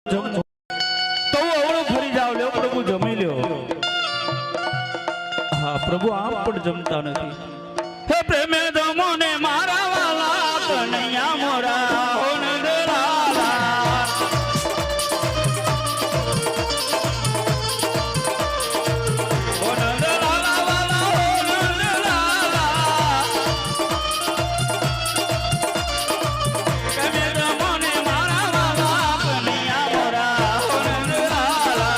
તો અવળો ફરી જાવ લ્યો પ્રભુ જમી લ્યો. હા પ્રભુ આમ પણ જમતા નથી. હે પ્રેમે જમો ને મારા વાલા કનૈયા મોરા હો નંદલાલા. હો નંદલાલા વાલા હો નંદલાલા. પ્રેમે જમો ને મારા વાલા કનૈયા મોરા હો નંદલાલા.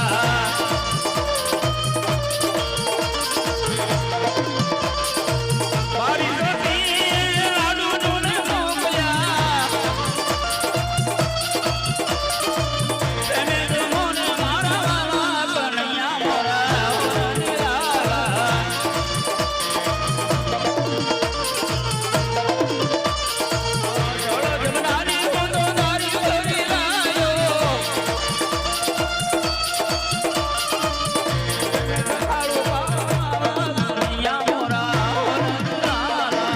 બારી સતી લાડુ જોને મોકલ્યા. પ્રેમે જમો ને મારા વાલા કનૈયા મોરા હો નંદલાલા. જોડો જમનારી ગોંદો નારી કરી લાયો. આળો બાબા કનૈયા મોરા હો નંદલાલા.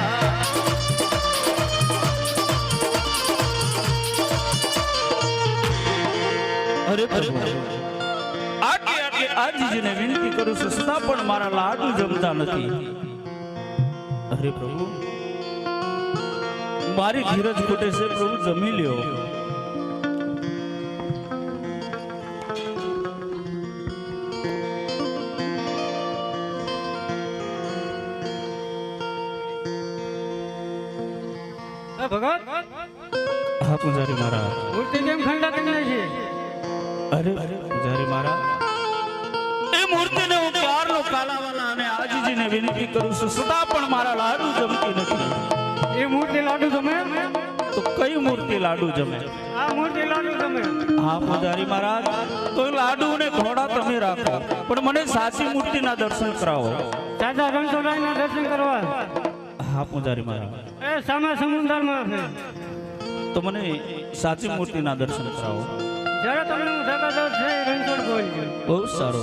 અરે પ્રભુ આટલી આજીજીને વિનંતી કરું છું છતાં પણ મારા લાડુ જમતા નથી. અરે પ્રભુ મારી ધીરજ ખૂટે છે પ્રભુ જમી લ્યો. ભગત હા પૂજારી મહારાજ. મૂર્તિ કેમ ખંડા કરી છે? અરે પૂજારી મહારાજ એ મૂર્તિને હું ક્યારનો કાલાવાલા અને આજીજીને વિનંતી કરું છું છતાં પણ મારા લાડુ જમતી નથી. એ મૂર્તિ લાડુ તમે? તો કઈ મૂર્તિ લાડુ જમે? આ મૂર્તિ લાડુ તમે? હા પૂજારી મહારાજ તો લાડુ ને ઘોડા તમે રાખો પણ મને સાચી મૂર્તિના દર્શન કરાવો. દાદા રણછોડરાયના દર્શન કરવા હા પૂજારી મહારાજ એ સામે સમુદ્રમાં છે. તો મને સાચી મૂર્તિના દર્શન કરાવો. જ્યારે તમને હું સગાદોર છે એ રણછોડ બોલજો. બહુ સારો.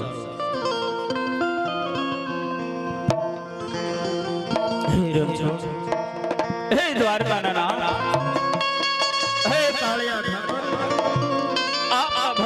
હે રણછોડ હે દ્વારકાના નામ